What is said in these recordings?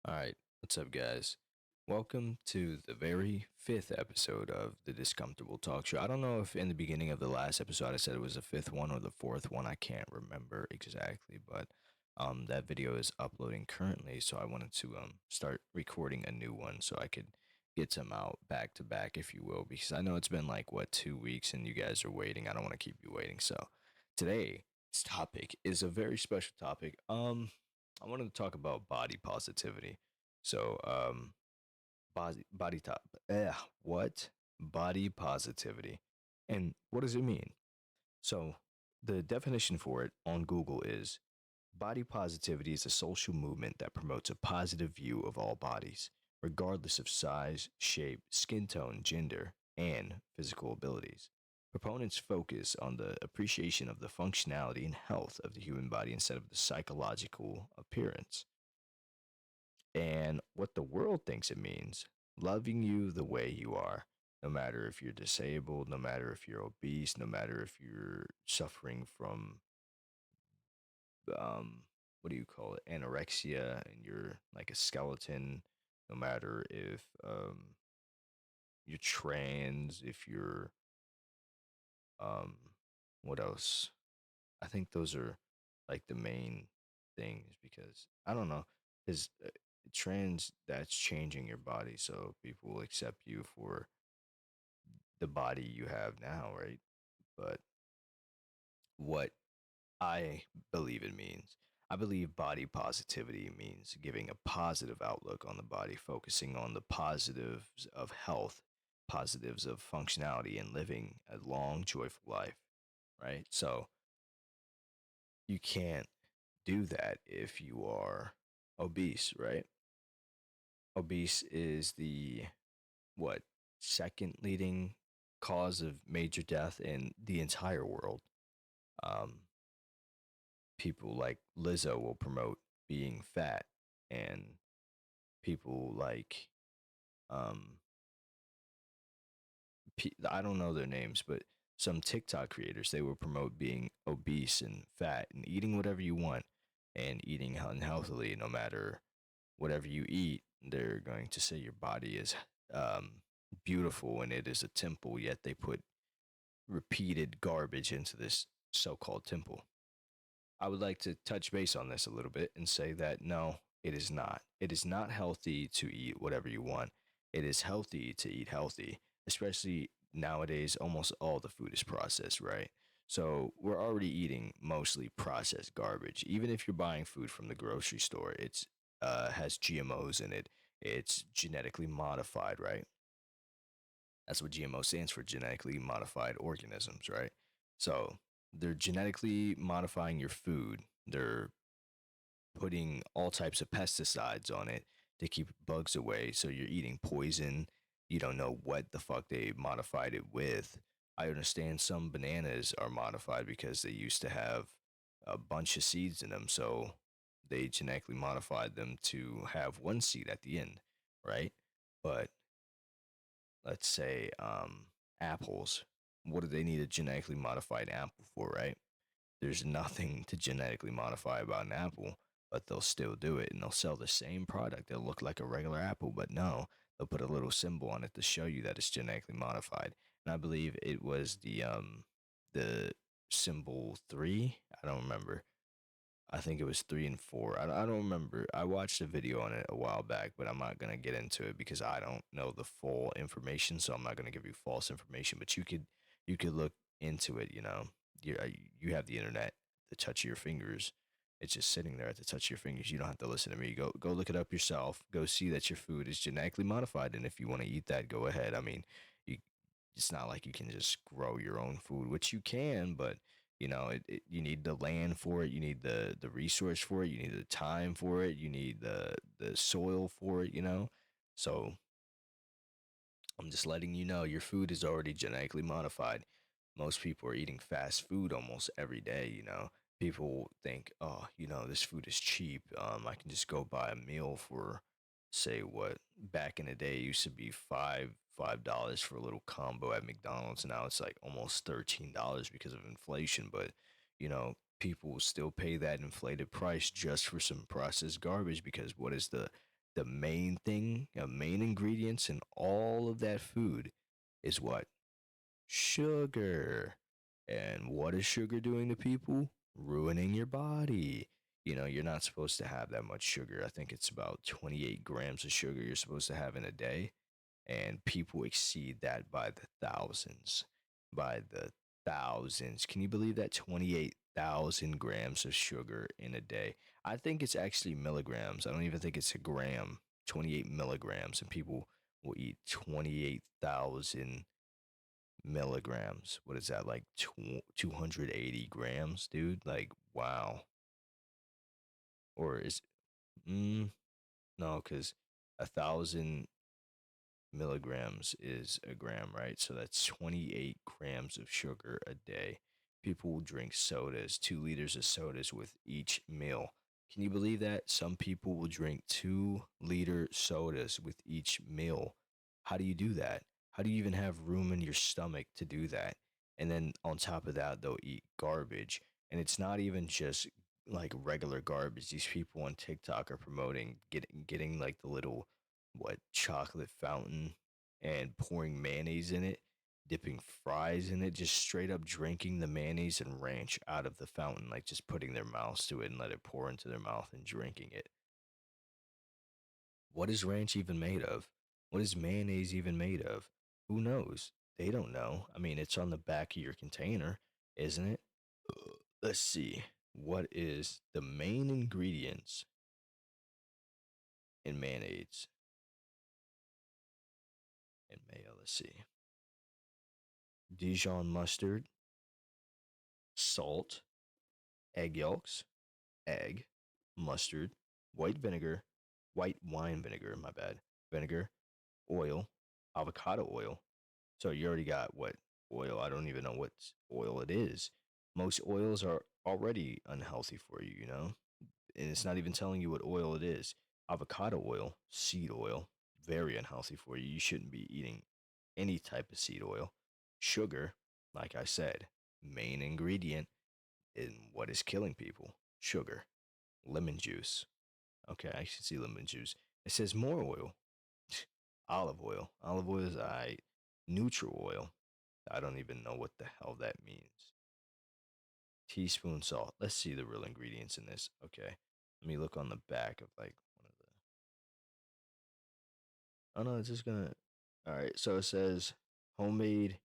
All right, what's up, guys? Welcome to the very fifth episode of the Discomfortable Talk Show. I don't know if in the beginning of the last episode I said it was the fifth one or the fourth one. I can't remember exactly, but that video is uploading currently, so I wanted to start recording a new one so I could get some out back to back, if you will, because I know it's been like 2 weeks and you guys are waiting. I don't want to keep you waiting, so today's topic is a very special topic. I wanted to talk about body positivity. So, body top. What? Body positivity. And what does it mean? So, the definition for it on Google is body positivity is a social movement that promotes a positive view of all bodies, regardless of size, shape, skin tone, gender, and physical abilities. Proponents focus on the appreciation of the functionality and health of the human body instead of the psychological appearance. And what the world thinks it means, loving you the way you are, no matter if you're disabled, no matter if you're obese, no matter if you're suffering from um what do you call it, anorexia, and you're like a skeleton, no matter if you're trans, if you're um what else? I think those are like the main things, because I don't know, because trans, that's changing your body, so people will accept you for the body you have now, right? But what I believe it means, I believe body positivity means giving a positive outlook on the body, focusing on the positives of health, positives of functionality, and living a long, joyful life, right? So you can't do that if you are obese, right? Obese is the what, second leading cause of major death in the entire world. Um, People like Lizzo will promote being fat, and people like um, I don't know their names, but some TikTok creators, they will promote being obese and fat and eating whatever you want and eating unhealthily. No matter whatever you eat, they're going to say your body is um, beautiful and it is a temple, yet they put repeated garbage into this so called temple. I would like to touch base on this a little bit and say that no, it is not. It is not healthy to eat whatever you want. It is healthy to eat healthy, especially nowadays. Almost all the food is processed, right? So we're already eating mostly processed garbage. Even if you're buying food from the grocery store, it's has GMOs in it. It's genetically modified, right? That's what GMO stands for, genetically modified organisms, right? So they're genetically modifying your food. They're putting all types of pesticides on it to keep bugs away. So you're eating poison. You don't know what the fuck they modified it with. I understand some bananas are modified because they used to have a bunch of seeds in them. So they genetically modified them to have one seed at the end, right? But let's say apples. What do they need a genetically modified apple for, right? There's nothing to genetically modify about an apple, but they'll still do it and they'll sell the same product. They'll look like a regular apple, but no, they'll put a little symbol on it to show you that it's genetically modified. And I believe it was the symbol 3. I don't remember. I think it was 3 and 4. I don't remember. I watched a video on it a while back, but I'm not gonna get into it because I don't know the full information. So I'm not gonna give you false information. But you could look into it. You have the internet, the touch of your fingers. It's just sitting there at the touch of your fingers. You don't have to listen to me. Go look it up yourself. Go see that your food is genetically modified, and if you want to eat that, go ahead. I mean, you, it's not like you can just grow your own food, which you can, but you need the land for it, you need the resource for it, you need the time for it, you need the soil for it. So I'm just letting you know your food is already genetically modified. Most people are eating fast food almost every day. People think, oh, this food is cheap, I can just go buy a meal for, say, what back in the day used to be $5 for a little combo at McDonald's. Now it's like almost $13 because of inflation. But people will still pay that inflated price just for some processed garbage, because what is the the main thing, main ingredients in all of that food is what? Sugar. And what is sugar doing to people? Ruining your body. You're not supposed to have that much sugar. I think it's about 28 grams of sugar you're supposed to have in a day. And people exceed that by the thousands. By the thousands. Can you believe that? 28,000 grams of sugar in a day. I think it's actually milligrams. I don't even think it's a gram. 28 milligrams. And people will eat 28,000 milligrams. What is that, like 280 grams, dude? Like, wow. Or is, no, because 1,000 milligrams is a gram, right? So that's 28 grams of sugar a day. People will drink sodas, 2 liters of sodas with each meal. Can you believe that? Some people will drink 2 liter sodas with each meal. How do you do that? How do you even have room in your stomach to do that? And then on top of that, they'll eat garbage. And it's not even just like regular garbage. These people on TikTok are promoting getting like the little what chocolate fountain and pouring mayonnaise in it, dipping fries in it, just straight up drinking the mayonnaise and ranch out of the fountain, like just putting their mouths to it and let it pour into their mouth and drinking it. What is ranch even made of? What is mayonnaise even made of? Who knows? They don't know. I mean, it's on the back of your container, isn't it? Let's see. What is the main ingredients in mayonnaise and mayo? Let's see. Dijon mustard, salt, egg yolks, egg, mustard, white vinegar, white wine vinegar, my bad, vinegar, oil, avocado oil. So you already got what oil? I don't even know what oil it is. Most oils are already unhealthy for you, and it's not even telling you what oil it is. Avocado oil, seed oil, very unhealthy for you. You shouldn't be eating any type of seed oil. Sugar, like I said, main ingredient in what is killing people. Sugar, lemon juice. Okay, I should see lemon juice. It says more oil. Olive oil. Olive oil is I neutral oil. I don't even know what the hell that means. Teaspoon salt. Let's see the real ingredients in this. Okay. Let me look on the back of like one of the. Oh no, it's just gonna. All right. So it says homemade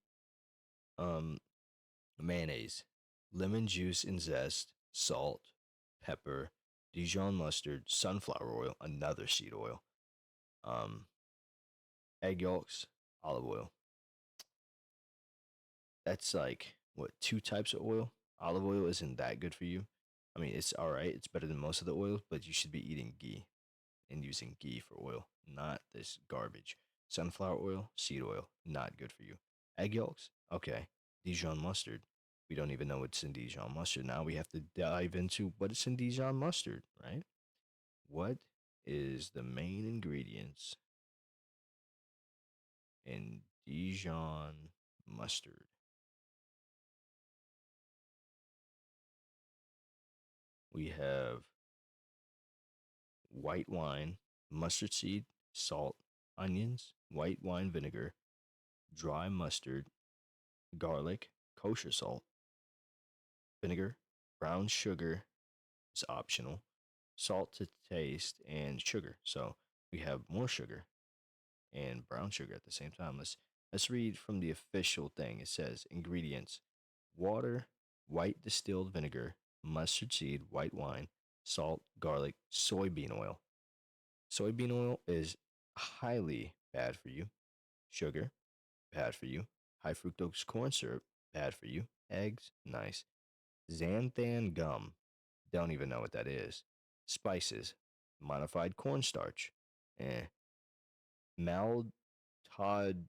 um mayonnaise, lemon juice and zest, salt, pepper, Dijon mustard, sunflower oil, another seed oil, um, egg yolks, olive oil. That's like what 2 types of oil. Olive oil isn't that good for you. I mean, it's all right. It's better than most of the oils, but you should be eating ghee and using ghee for oil, not this garbage. Sunflower oil, seed oil, not good for you. Egg yolks, okay. Dijon mustard, we don't even know what's in Dijon mustard. Now we have to dive into what is in Dijon mustard, right? What is the main ingredients in Dijon mustard? We have white wine, mustard seed, salt, onions, white wine vinegar, dry mustard, garlic, kosher salt, vinegar, brown sugar is optional, salt to taste, and sugar. So we have more sugar and brown sugar at the same time. Let's read from the official thing. It says ingredients: water, white distilled vinegar, mustard seed, white wine, salt, garlic, soybean oil. Soybean oil is highly bad for you. Sugar, bad for you. High fructose corn syrup, bad for you. Eggs, nice. Xanthan gum, don't even know what that is. Spices, modified cornstarch, eh. Maltod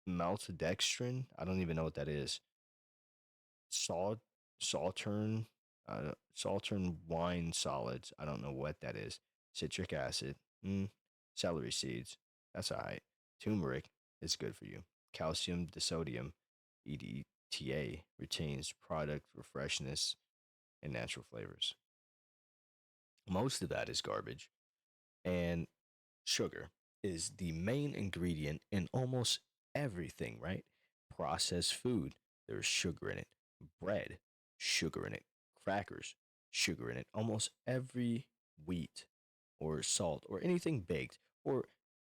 maltodextrin, I don't even know what that is. Salt, saltern, saltern wine solids, I don't know what that is. Citric acid, celery seeds, that's all right. Turmeric is good for you. Calcium disodium, EDTA, retains product refreshness and natural flavors. Most of that is garbage. And sugar is the main ingredient in almost everything, right? Processed food, there's sugar in it. Bread, sugar in it. Crackers, sugar in it. Almost every wheat or salt or anything baked or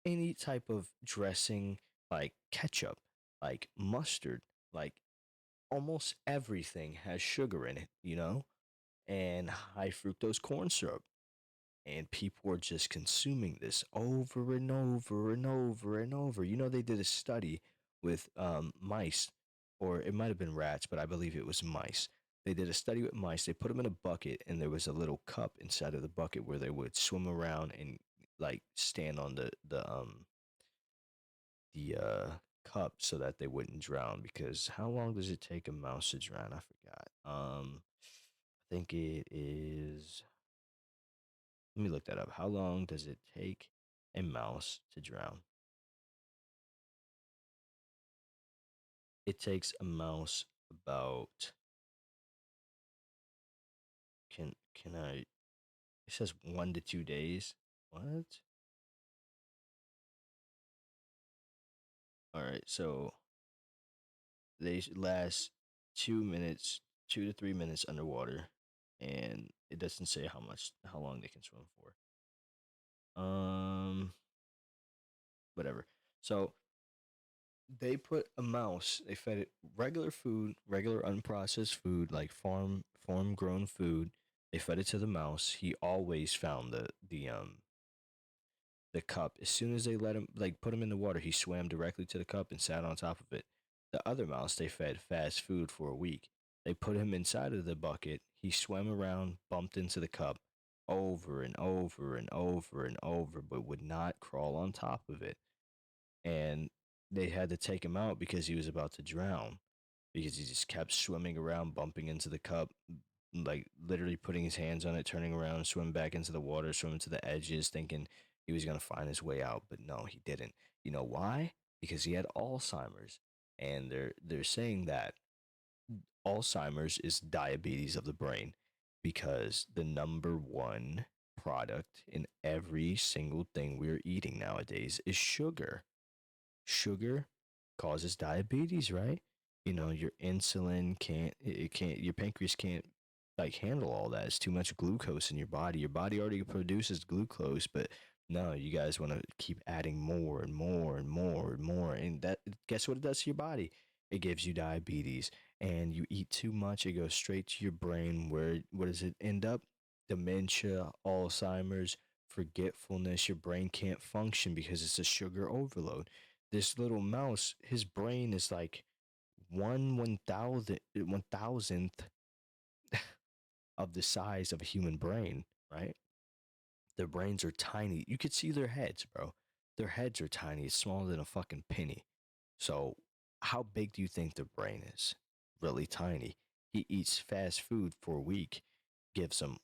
any type of dressing like ketchup, like mustard, like almost everything has sugar in it, and high fructose corn syrup. And people are just consuming this over and over and over and over. They did a study with mice, or it might have been rats, but I believe it was mice. They did a study with mice. They put them in a bucket, and there was a little cup inside of the bucket where they would swim around and like stand on the cup so that they wouldn't drown. Because how long does it take a mouse to drown? I forgot. I think it is. Let me look that up. How long does it take a mouse to drown? It takes a mouse about can I it says 1 to 2 days. What? All right, so they last 2 minutes, 2 to 3 minutes underwater, and it doesn't say how long they can swim for. Um, whatever. So they put a mouse. They fed it regular food, regular unprocessed food, like farm grown food. They fed it to the mouse. He always found the cup. As soon as they let him like put him in the water, he swam directly to the cup and sat on top of it. The other mouse they fed fast food for a week. They put him inside of the bucket. He swam around, bumped into the cup over and over and over and over, but would not crawl on top of it. And they had to take him out because he was about to drown because he just kept swimming around, bumping into the cup, like literally putting his hands on it, turning around, swimming back into the water, swimming to the edges, thinking he was gonna find his way out, but no, he didn't. You know why? Because he had Alzheimer's, and they're saying that Alzheimer's is diabetes of the brain because the number one product in every single thing we're eating nowadays is sugar. Sugar causes diabetes, right? Your insulin can't your pancreas can't like handle all that. It's too much glucose in your body. Your body already produces glucose, but no, you guys want to keep adding more and more and more and more. And that guess what it does to your body? It gives you diabetes. And you eat too much, it goes straight to your brain where does it end up? Dementia, Alzheimer's, forgetfulness. Your brain can't function because it's a sugar overload. This little mouse, his brain is like 1,000th of the size of a human brain, right? Their brains are tiny. You could see their heads, bro. Their heads are tiny. It's smaller than a fucking penny. So, how big do you think their brain is? Really tiny. He eats fast food for a week, gives him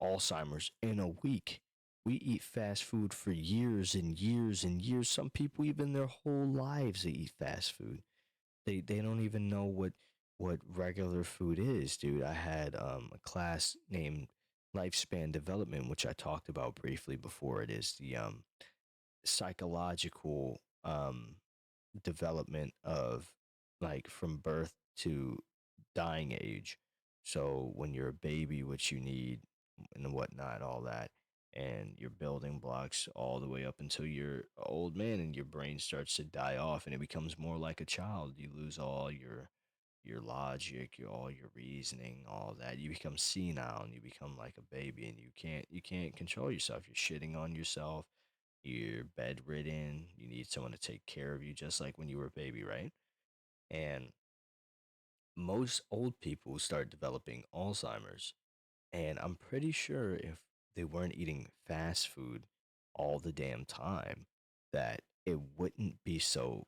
Alzheimer's in a week. We eat fast food for years and years and years. Some people, even their whole lives, they eat fast food. They don't even know what regular food is, dude. I had a class named Lifespan Development, which I talked about briefly before. It is the psychological development of like from birth to dying age. So when you're a baby, what you need and whatnot, all that, and your building blocks all the way up until you're an old man and your brain starts to die off and it becomes more like a child. You lose all your logic, all your reasoning, all that. You become senile and you become like a baby and you can't control yourself. You're shitting on yourself. You're bedridden. You need someone to take care of you, just like when you were a baby, right? And most old people start developing Alzheimer's. And I'm pretty sure if they weren't eating fast food all the damn time, that it wouldn't be so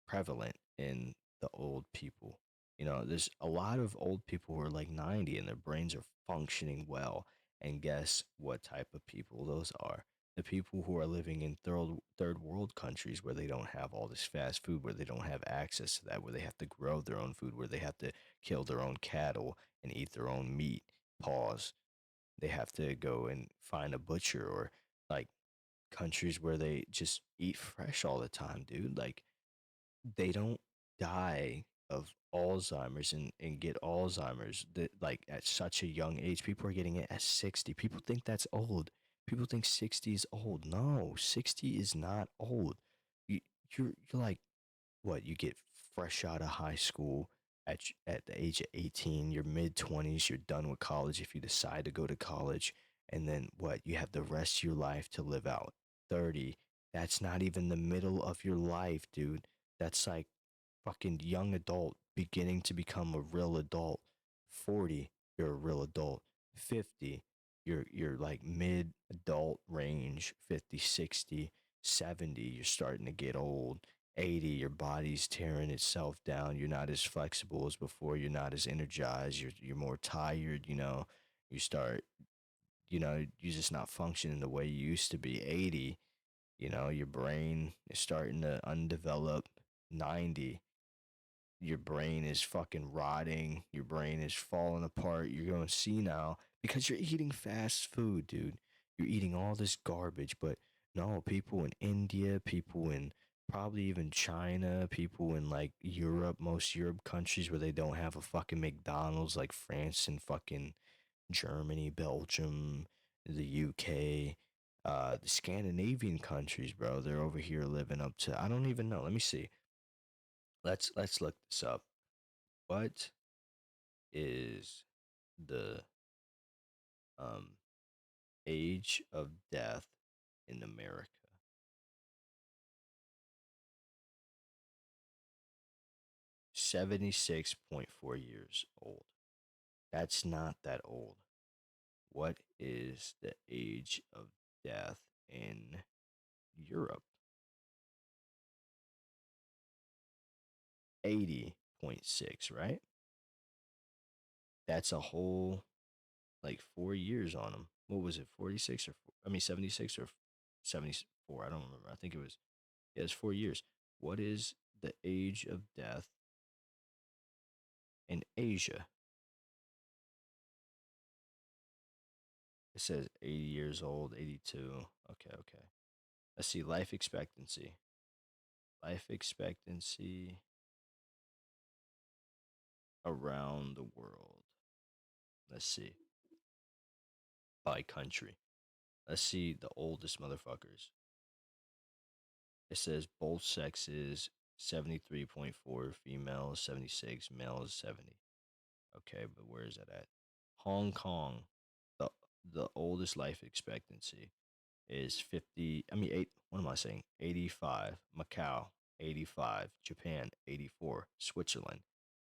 prevalent in the old people. There's a lot of old people who are like 90 and their brains are functioning well. And guess what type of people those are? The people who are living in third world countries where they don't have all this fast food, where they don't have access to that, where they have to grow their own food, where they have to kill their own cattle and eat their own meat. Pause. They have to go and find a butcher or like countries where they just eat fresh all the time, dude. Like they don't die of Alzheimer's and get Alzheimer's that like at such a young age. People are getting it at 60. People think that's old. People think 60 is old. No, 60 is not old. You, you're like what you get fresh out of high school at the age of 18, your mid 20s, you're done with college if you decide to go to college, and then what you have the rest of your life to live out. 30, that's not even the middle of your life, dude. That's like fucking young adult beginning to become a real adult. 40, you're a real adult. 50, you're like mid adult range. 50, 60, 70, you're starting to get old. 80, your body's tearing itself down. You're not as flexible as before. You're not as energized. You're more tired, you know. You start, you're just not functioning the way you used to be. 80, your brain is starting to undevelop. 90, your brain is fucking rotting. Your brain is falling apart. You're going senile because you're eating fast food, dude. You're eating all this garbage. But no, people in India, people in probably even China, people in like Europe, most Europe countries where they don't have a fucking McDonald's, like France and fucking Germany, Belgium, the UK, the Scandinavian countries, bro. They're over here living up to, I don't even know. Let me see. Let's look this up. What is the um age of death in America? 76.4 years old. That's not that old. What is the age of death in Europe? 80.6, right? That's a whole like 4 years on them. What was it, 46 or I mean 76 or 74? I don't remember. I think it was, yeah, it's 4 years. What is the age of death in Asia? It says 80 years old, 82. Okay, okay. Let's see, life expectancy. Life expectancy around the world. Let's see, by country. Let's see the oldest motherfuckers. It says both sexes 73.4, females 76, males 70. Okay, but where is that at? Hong Kong, the the oldest life expectancy is 50. I mean, what am I saying? 85. Macau, 85. Japan, 84. Switzerland,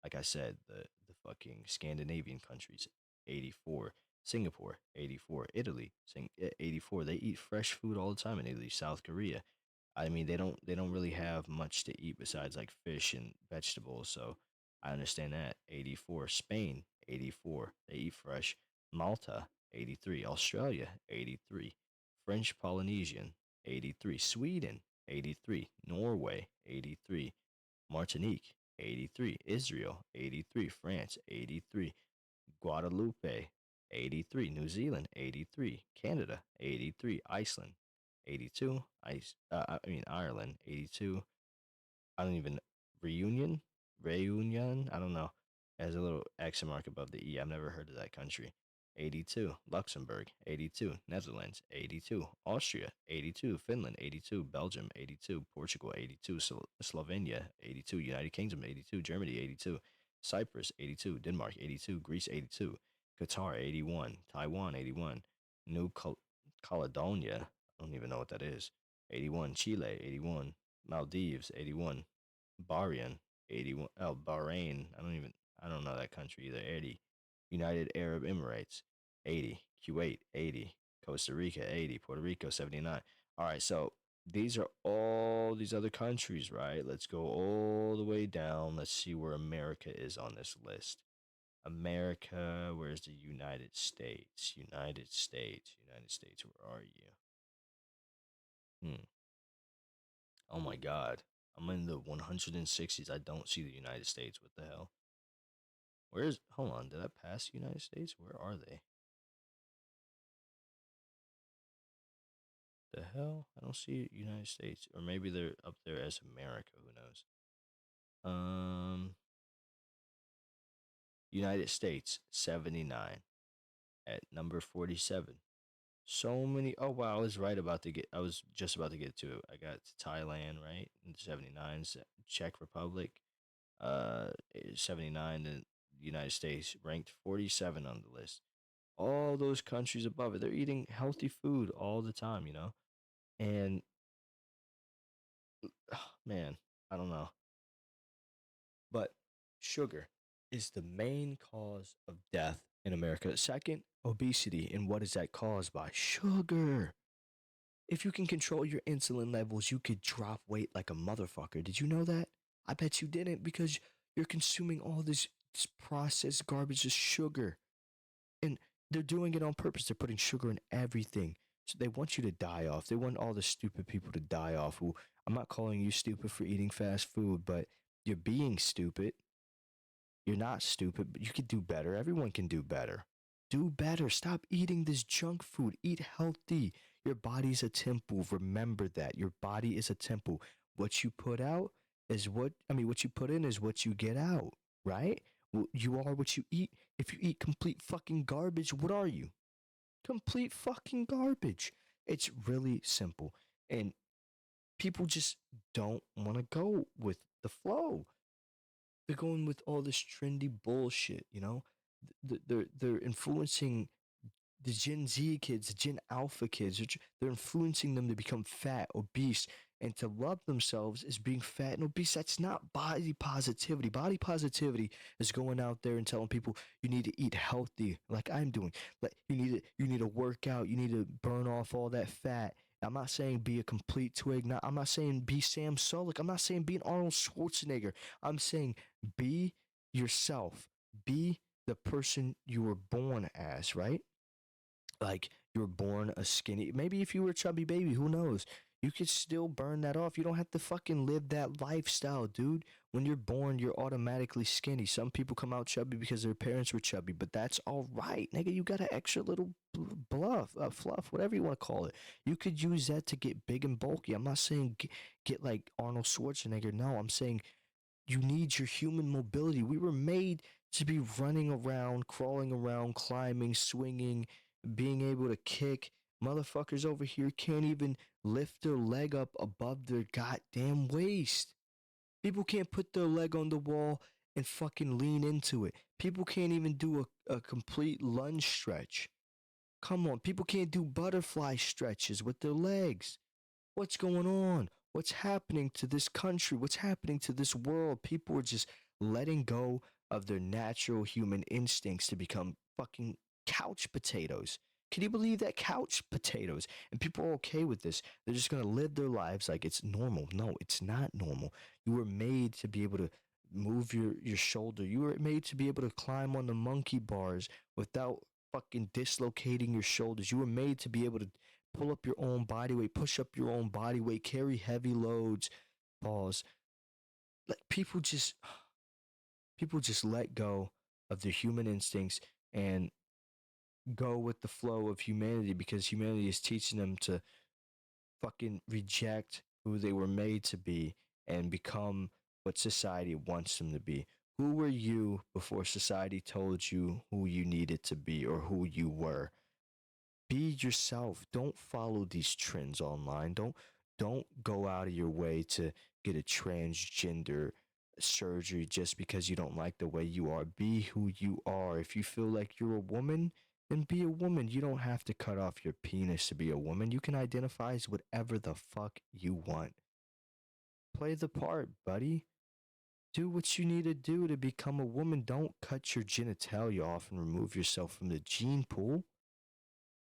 like I said, the fucking Scandinavian countries, 84. Singapore, 84. Italy, 84. They eat fresh food all the time in Italy. South Korea, I mean, they don't really have much to eat besides like fish and vegetables. So I understand that. 84. Spain, 84. They eat fresh. Malta, 83. Australia, 83. French Polynesian, 83. Sweden, 83. Norway, 83. Martinique, 83. Israel, 83. France, 83. Guadeloupe, 83. New Zealand, 83. Canada, 83. Iceland, 82. Ireland, 82. I don't even, reunion. I don't know. It has a little accent mark above the e. I've never heard of that country. 82. Luxembourg, 82. Netherlands, 82. Austria, 82. Finland, 82. Belgium, 82. Portugal, 82. Slovenia, 82. United Kingdom, 82. Germany, 82. Cyprus, 82. Denmark, 82. Greece, 82. Qatar, 81. Taiwan, 81. New Caledonia, I don't even know what that is. 81. Chile, 81. Maldives, 81. Bahrain, 81. Oh, Bahrain. I don't know that country either. 80. United Arab Emirates, 80. Kuwait, 80. Costa Rica, 80. Puerto Rico, 79. All right, so these are all these other countries, right? Let's go all the way down. Let's see where America is on this list. America, where's the United States? United States, United States, where are you? Hmm. Oh my God. I'm in the 160s. I don't see the United States. What the hell? Hold on, did I pass the United States? Where are they? The hell? I don't see United States, or maybe they're up there as America. Who knows? Um, United States 79 at number 47. So many. Oh wow, I was right about to get. I was just about to get to it. I got to Thailand right in 79, Czech Republic, 79, the United States ranked 47 on the list. All those countries above it, they're eating healthy food all the time, And man, I don't know. But sugar is the main cause of death in America. Second, obesity. And what is that caused by? Sugar. If you can control your insulin levels, you could drop weight like a motherfucker. Did you know that? I bet you didn't because you're consuming all this processed garbage, this sugar. And they're doing it on purpose. They're putting sugar in everything. So they want you to die off. They want all the stupid people to die off. Who I'm not calling you stupid for eating fast food, but you're being stupid. You're not stupid, but you could do better. Everyone can do better. Do better. Stop eating this junk food. Eat healthy. Your body's a temple. Remember that. Your body is a temple. What you put out is what you put in is what you get out, right? You are what you eat. If you eat complete fucking garbage, what are you? Complete fucking garbage. It's really simple. And people just don't want to go with the flow. They're going with all this trendy bullshit, They're influencing the Gen Z kids, the Gen Alpha kids. They're influencing them to become fat, obese, and to love themselves as being fat and obese. That's not body positivity. Body positivity is going out there and telling people you need to eat healthy, like I'm doing. Like you need to work out. You need to burn off all that fat. I'm not saying be a complete twig. I'm not saying be Sam Sulek. I'm not saying be an Arnold Schwarzenegger. I'm saying be yourself. Be the person you were born as, right? Like you were born a skinny. Maybe if you were a chubby baby, who knows? You could still burn that off. You don't have to fucking live that lifestyle, dude. When you're born, you're automatically skinny. Some people come out chubby because their parents were chubby, but that's all right, nigga. You got an extra little fluff, whatever you want to call it. You could use that to get big and bulky. I'm not saying get like Arnold Schwarzenegger. No, I'm saying you need your human mobility. We were made to be running around, crawling around, climbing, swinging, being able to kick. Motherfuckers over here can't even lift their leg up above their goddamn waist. People can't put their leg on the wall and fucking lean into it. People can't even do a complete lunge stretch. Come on, people can't do butterfly stretches with their legs. What's going on? What's happening to this country? What's happening to this world? People are just letting go of their natural human instincts to become fucking couch potatoes. Can you believe that? Couch potatoes. And people are okay with this. They're just going to live their lives like it's normal. No, it's not normal. You were made to be able to move your shoulder. You were made to be able to climb on the monkey bars without fucking dislocating your shoulders. You were made to be able to pull up your own body weight, push up your own body weight, carry heavy loads. Pause. Like people just let go of their human instincts and go with the flow of humanity because humanity is teaching them to fucking reject who they were made to be and become what society wants them to be. Who were you before society told you who you needed to be or who you were? Be yourself. Don't follow these trends online. Don't go out of your way to get a transgender surgery just because you don't like the way you are. Be who you are. If you feel like you're a woman, then be a woman. You don't have to cut off your penis to be a woman. You can identify as whatever the fuck you want. Play the part, buddy. Do what you need to do to become a woman. Don't cut your genitalia off and remove yourself from the gene pool.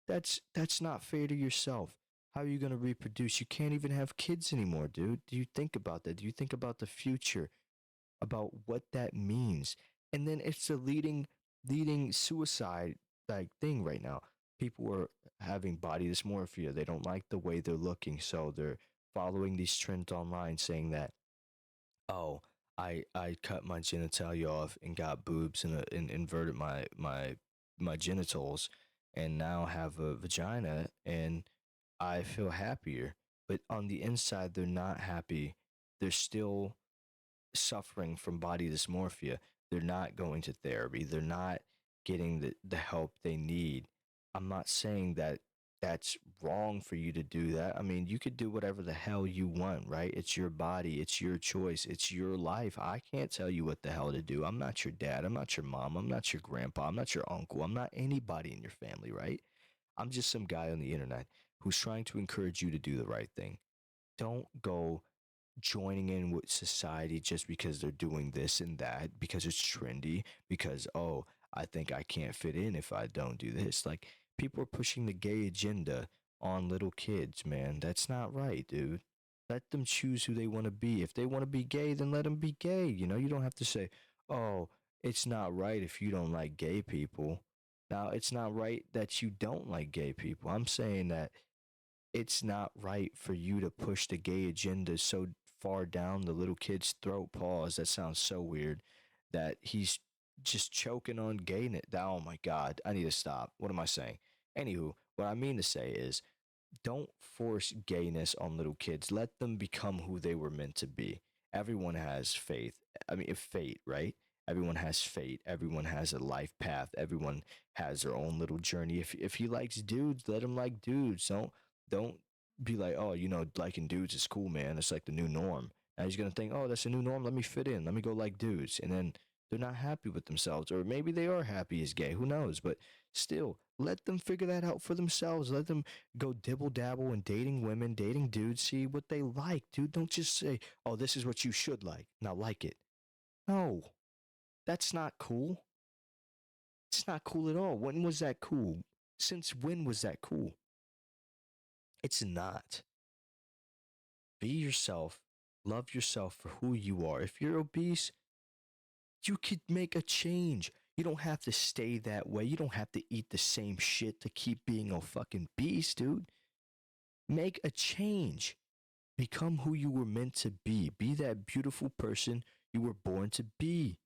That's not fair to yourself. How are you going to reproduce? You can't even have kids anymore, dude. Do you think about that? Do you think about the future, about what that means? And then it's a leading suicide like thing right now. People are having body dysmorphia. They don't like the way they're looking, so they're following these trends online saying that, oh, I cut my genitalia off and got boobs and inverted my genitals and now have a vagina and I feel happier. But on the inside, they're not happy. They're still suffering from body dysmorphia. They're not going to therapy. They're not getting the help they need. I'm not saying that that's wrong for you to do that. I mean, you could do whatever the hell you want, right? It's your body, it's your choice, it's your life. I can't tell you what the hell to do. I'm not your dad. I'm not your mom. I'm not your grandpa. I'm not your uncle. I'm not anybody in your family, right? I'm just some guy on the internet who's trying to encourage you to do the right thing. Don't go joining in with society just because they're doing this and that, because it's trendy, because, oh, I think I can't fit in if I don't do this. Like, people are pushing the gay agenda on little kids, man. That's not right, dude. Let them choose who they want to be. If they want to be gay, then let them be gay. You know, you don't have to say, oh, it's not right if you don't like gay people. Now, it's not right that you don't like gay people. I'm saying that it's not right for you to push the gay agenda so far down the little kid's throat. Pause. That sounds so weird. That he's just choking on gayness. Oh my God. I need to stop. What am I saying? Anywho, what I mean to say is don't force gayness on little kids. Let them become who they were meant to be. Everyone has faith. I mean, if fate, right? Everyone has fate. Everyone has a life path. Everyone has their own little journey. If he likes dudes, let him like dudes. Don't be like, oh, liking dudes is cool, man. It's like the new norm. And he's gonna think, oh, that's a new norm. Let me fit in. Let me go like dudes. And then they're not happy with themselves, or maybe they are happy as gay. Who knows? But still, let them figure that out for themselves. Let them go dibble dabble in dating women, dating dudes, see what they like, dude. Don't just say, oh, this is what you should like. Now like it. No, that's not cool. It's not cool at all. When was that cool? Since when was that cool? It's not. Be yourself. Love yourself for who you are. If you're obese, you could make a change. You don't have to stay that way. You don't have to eat the same shit to keep being a fucking beast, dude. Make a change. Become who you were meant to be. Be that beautiful person you were born to be.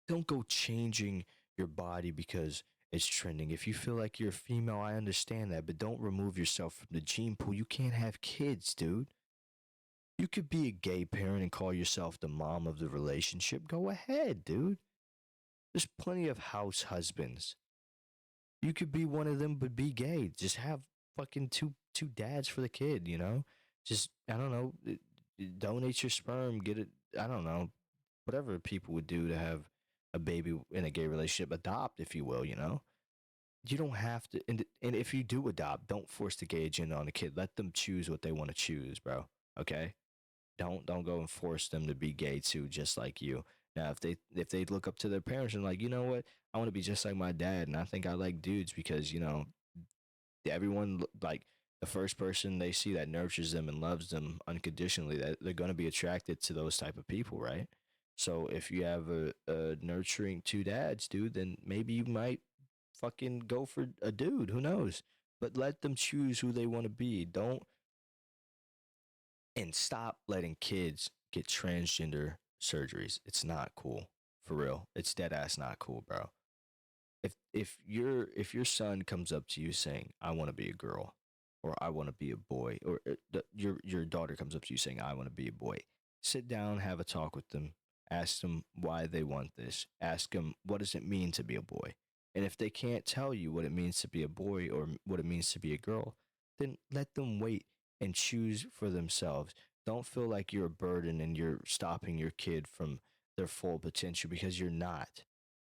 Don't go changing your body because it's trending. If you feel like you're a female, I understand that, but don't remove yourself from the gene pool. You can't have kids, dude. You could be a gay parent and call yourself the mom of the relationship. Go ahead, dude. There's plenty of house husbands. You could be one of them, but be gay. Just have fucking two dads for the kid. Just, I don't know, donate your sperm. Get it. I don't know, whatever people would do to have a baby in a gay relationship. Adopt, if you will. You don't have to. And if you do adopt, don't force the gay agenda on the kid. Let them choose what they want to choose, bro. Okay. Don't go and force them to be gay too, just like you. Now, if they look up to their parents and like, you know what, I want to be just like my dad, and I think I like dudes because everyone, like, the first person they see that nurtures them and loves them unconditionally, that they're going to be attracted to those type of people, right? So if you have a nurturing two dads, dude, then maybe you might fucking go for a dude. Who knows? But let them choose who they want to be. Don't and stop letting kids get transgender surgeries. It's not cool. For real. It's dead ass not cool, bro. If your son comes up to you saying, I want to be a girl, or I want to be a boy, or your daughter comes up to you saying, I want to be a boy, sit down, have a talk with them, ask them why they want this, ask them what does it mean to be a boy. And if they can't tell you what it means to be a boy or what it means to be a girl, then let them wait and choose for themselves. Don't feel like you're a burden and you're stopping your kid from their full potential, because you're not.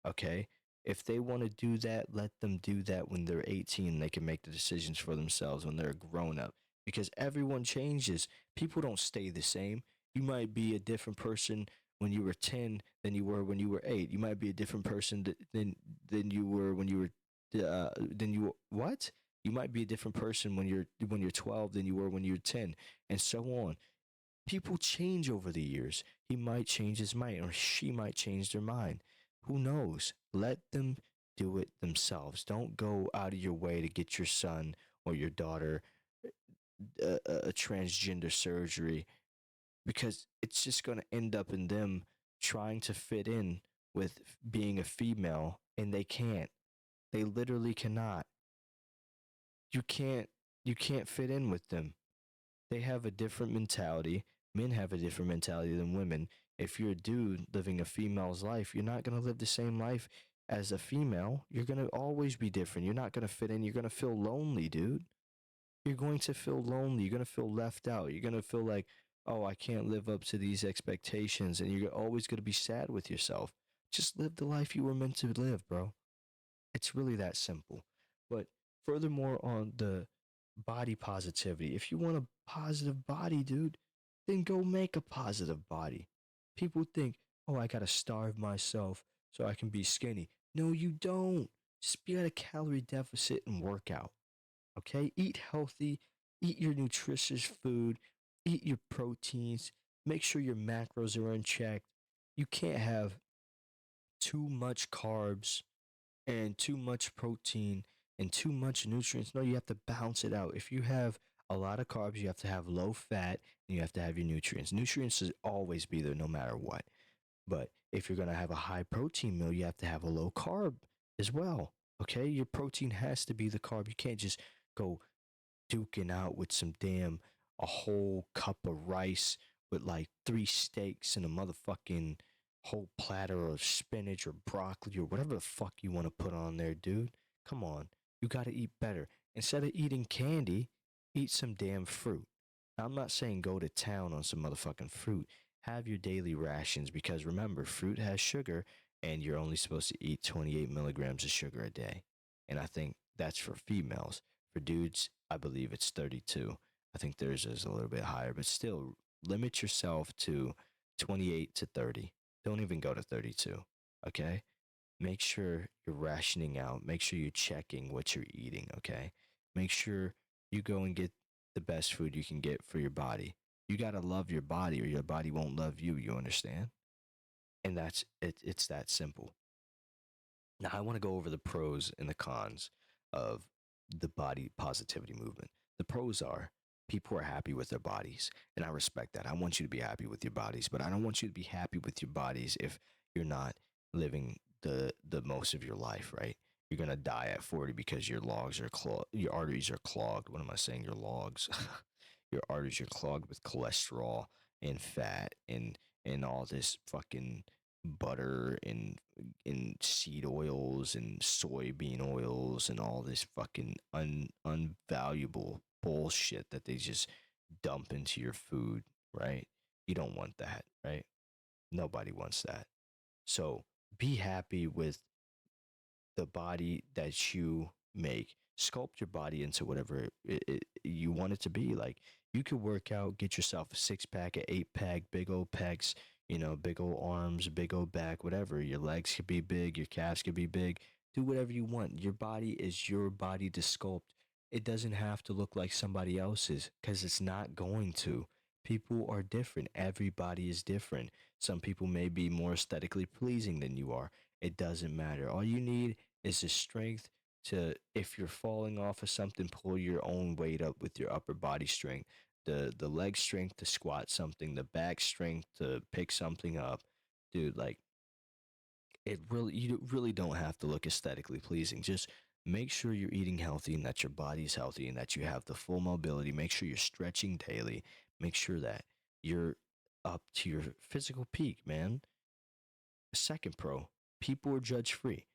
Okay? If they want to do that, let them do that when they're 18. They can make the decisions for themselves when they're grown up, because everyone changes. People don't stay the same. You might be a different person when you were 10 than you were when you were 8. You might be a different person than you were when you were than you what? You might be a different person when you're 12 than you were when you're 10, and so on. People change over the years. He might change his mind, or she might change their mind. Who knows? Let them do it themselves. Don't go out of your way to get your son or your daughter a transgender surgery, because it's just going to end up in them trying to fit in with being a female, and they can't. They literally cannot. You can't. You can't fit in with them. They have a different mentality. Men have a different mentality than women. If you're a dude living a female's life, you're not going to live the same life as a female. You're going to always be different. You're not going to fit in. You're going to feel lonely, dude. You're going to feel lonely. You're going to feel left out. You're going to feel like, oh, I can't live up to these expectations. And you're always going to be sad with yourself. Just live the life you were meant to live, bro. It's really that simple. But furthermore, on the body positivity, if you want a positive body, dude, then go make a positive body. People think, oh, I got to starve myself so I can be skinny. No, you don't. Just be at a calorie deficit and work out. Okay? Eat healthy, eat your nutritious food, eat your proteins, make sure your macros are in check. You can't have too much carbs and too much protein and too much nutrients. No, you have to balance it out. If you have a lot of carbs, you have to have low fat and you have to have your nutrients. Nutrients should always be there no matter what. But if you're going to have a high protein meal, you have to have a low carb as well. Okay? Your protein has to be the carb. You can't just go duking out with some damn a whole cup of rice with like three steaks and a motherfucking whole platter of spinach or broccoli or whatever the fuck you want to put on there, dude. Come on. You got to eat better. Instead of eating candy, eat some damn fruit. Now, I'm not saying go to town on some motherfucking fruit. Have your daily rations because remember, fruit has sugar and you're only supposed to eat 28 milligrams of sugar a day. And I think that's for females. For dudes, I believe it's 32. I think theirs is a little bit higher, but still limit yourself to 28 to 30. Don't even go to 32. Okay? Make sure you're rationing out. Make sure you're checking what you're eating. Okay? Make sure you go and get the best food you can get for your body. You got to love your body or your body won't love you. You understand? And that's it. It's that simple. Now, I want to go over the pros and the cons of the body positivity movement. The pros are people are happy with their bodies, and I respect that. I want you to be happy with your bodies, but I don't want you to be happy with your bodies if you're not living the most of your life, right? You're gonna die at 40 because your logs are clogged, your arteries are clogged. What am I saying? Your logs, your arteries are clogged with cholesterol and fat and all this fucking butter and seed oils and soybean oils and all this fucking unvaluable bullshit that they just dump into your food, right? You don't want that, right? Nobody wants that. So be happy with the body that you make. Sculpt your body into whatever you want it to be. Like you could work out, get yourself a 6 pack, a 8 pack, big old pecs, big old arms, big old back, whatever. Your legs could be big, your calves could be big. Do whatever you want. Your body is your body to sculpt. It doesn't have to look like somebody else's because it's not going to. People are different. Everybody is different. Some people may be more aesthetically pleasing than you are. It doesn't matter. All you need is the strength to, if you're falling off of something, pull your own weight up with your upper body strength. The leg strength to squat something, the back strength to pick something up. Dude, like you really don't have to look aesthetically pleasing. Just make sure you're eating healthy and that your body's healthy and that you have the full mobility. Make sure you're stretching daily. Make sure that you're up to your physical peak, man. Second pro, people are judge free.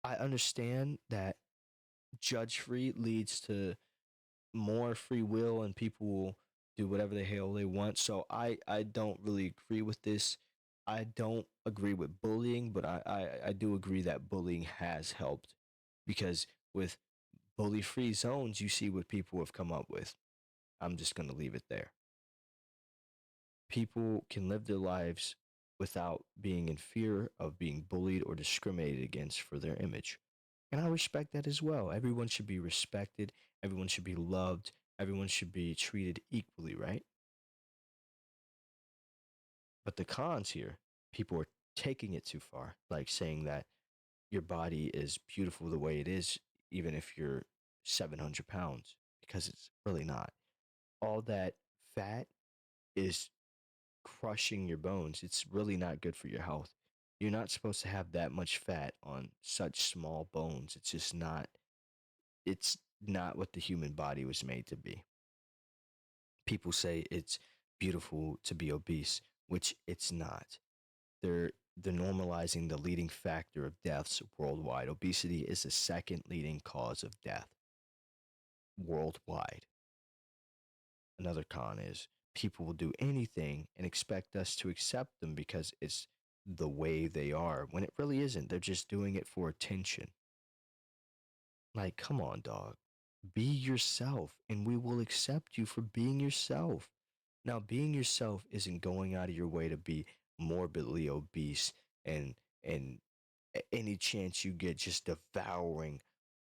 I understand that judge free leads to more free will and people will do whatever the hell they want. So I don't really agree with this. I don't agree with bullying, but I do agree that bullying has helped because with bully free zones, you see what people have come up with. I'm just going to leave it there. People can live their lives without being in fear of being bullied or discriminated against for their image. And I respect that as well. Everyone should be respected, everyone should be loved, everyone should be treated equally, right? But the cons here, people are taking it too far, like saying that your body is beautiful the way it is, even if you're 700 pounds, because it's really not. All that fat is crushing your bones. It's really not good for your health. You're not supposed to have that much fat on such small bones. It's just not, it's not what the human body was made to be. People say it's beautiful to be obese, which it's not. They're normalizing the leading factor of deaths worldwide. Obesity is the second leading cause of death worldwide. Another con is people will do anything and expect us to accept them because it's the way they are when it really isn't. They're just doing it for attention. Like, come on, dog. Be yourself and we will accept you for being yourself. Now, being yourself isn't going out of your way to be morbidly obese and and any chance you get just devouring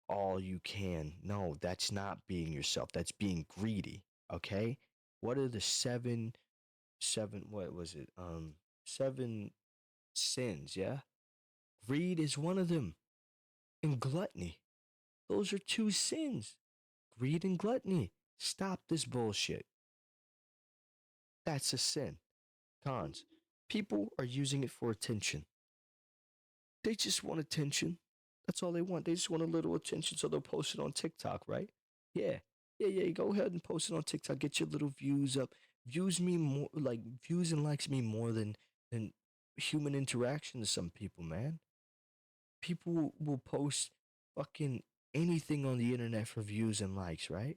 all you can. No, that's not being yourself. That's being greedy. Okay? What are the seven what was it? Seven sins, yeah? Greed is one of them. And gluttony. Those are two sins. Greed and gluttony. Stop this bullshit. That's a sin. Cons. People are using it for attention. They just want attention. That's all they want. They just want a little attention, so they'll post it on TikTok, right? Yeah. Yeah. Go ahead and post it on TikTok. Get your little views up. Views me more like views and likes me more than human interaction to some people, man. People will post fucking anything on the internet for views and likes, right?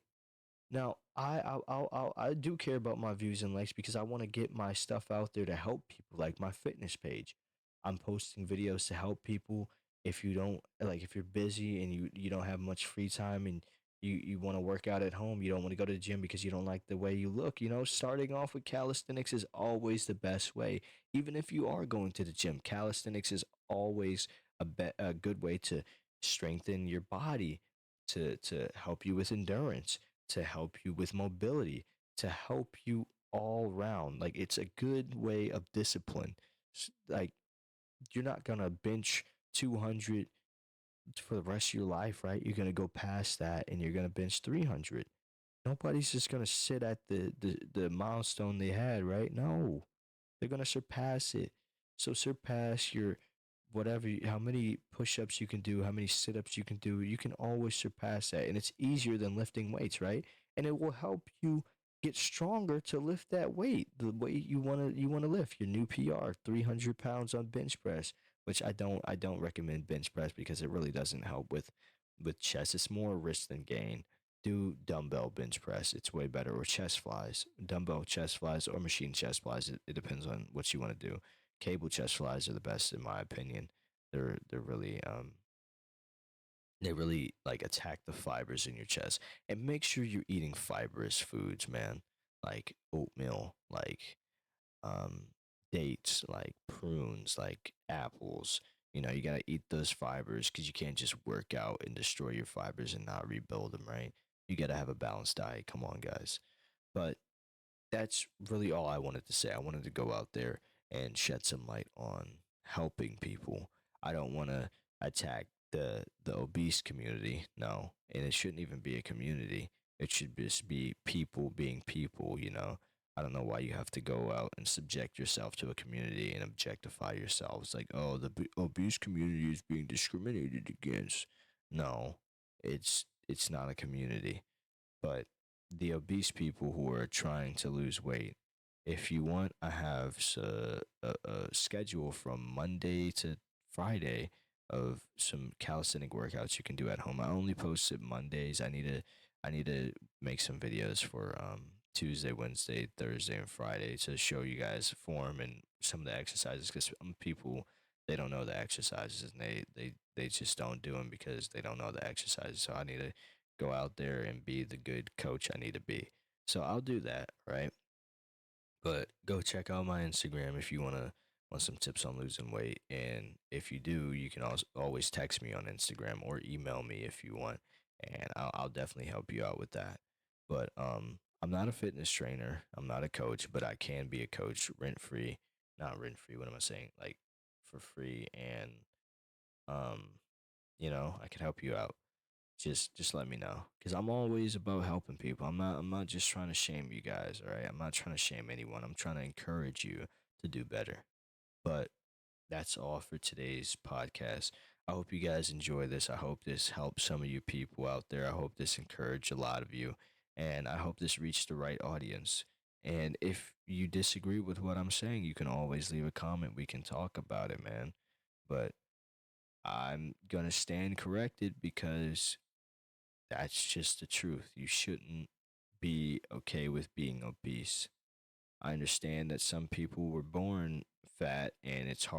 Now, I do care about my views and likes because I want to get my stuff out there to help people, like my fitness page. I'm posting videos to help people. If you don't like, if you're busy and you don't have much free time and you want to work out at home, you don't want to go to the gym because you don't like the way you look. Starting off with calisthenics is always the best way. Even if you are going to the gym, calisthenics is always a good way to strengthen your body, to help you with endurance, to help you with mobility, to help you all round. Like it's a good way of discipline. Like you're not gonna bench 200 for the rest of your life, right? You're gonna go past that and you're gonna bench 300. Nobody's just gonna sit at the milestone they had, right? No, they're gonna surpass it. So surpass your how many push-ups you can do, how many sit-ups you can do. You can always surpass that, and it's easier than lifting weights, right? And it will help you get stronger to lift that weight the way you wanna lift your new PR, 300 pounds on bench press. Which I don't recommend bench press because it really doesn't help with chest. It's more wrist than gain. Do dumbbell bench press. It's way better. Or chest flies, dumbbell chest flies, or machine chest flies. It depends on what you want to do. Cable chest flies are the best in my opinion. They're really they really like attack the fibers in your chest. And make sure you're eating fibrous foods, man. Like oatmeal, like um, dates, like prunes, like apples. You gotta eat those fibers because you can't just work out and destroy your fibers and not rebuild them, right? You gotta have a balanced diet. Come on, guys. But that's really all I wanted to say. I wanted to go out there and shed some light on helping people. I don't want to attack the obese community. No, and it shouldn't even be a community. It should just be people being people. I don't know why you have to go out and subject yourself to a community and objectify yourselves like, oh, the obese community is being discriminated against. No, it's not a community, but the obese people who are trying to lose weight. If you want, I have a schedule from Monday to Friday of some calisthenic workouts you can do at home. I only post it Mondays. I need to make some videos for Tuesday, Wednesday, Thursday, and Friday to show you guys form and some of the exercises because some people they don't know the exercises and they just don't do them because they don't know the exercises. So I need to go out there and be the good coach I need to be. So I'll do that, right? But go check out my Instagram if you want some tips on losing weight. And if you do, you can also always text me on Instagram or email me if you want, and I'll definitely help you out with that. But I'm not a fitness trainer. I'm not a coach, but I can be a coach rent free. Not rent free. What am I saying? Like for free, and um, I can help you out. Just let me know because I'm always about helping people. I'm not just trying to shame you guys. All right, I'm not trying to shame anyone. I'm trying to encourage you to do better. But that's all for today's podcast. I hope you guys enjoy this. I hope this helps some of you people out there. I hope this encouraged a lot of you. And I hope this reached the right audience. And if you disagree with what I'm saying, you can always leave a comment. We can talk about it, man. But I'm going to stand corrected because that's just the truth. You shouldn't be okay with being obese. I understand that some people were born fat and it's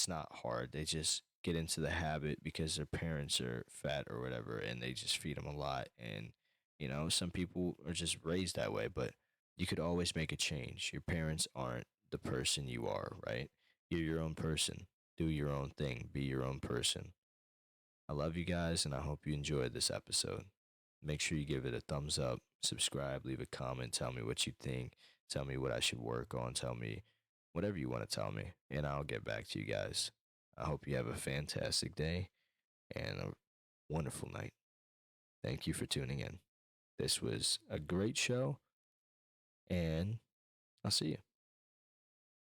not hard. They just get into the habit because their parents are fat or whatever and they just feed them a lot. And, some people are just raised that way, but you could always make a change. Your parents aren't the person you are, right? You're your own person. Do your own thing. Be your own person. I love you guys and I hope you enjoyed this episode. Make sure you give it a thumbs up, subscribe, leave a comment, tell me what you think, tell me what I should work on, tell me whatever you want to tell me, and I'll get back to you guys. I hope you have a fantastic day and a wonderful night. Thank you for tuning in. This was a great show, and I'll see you.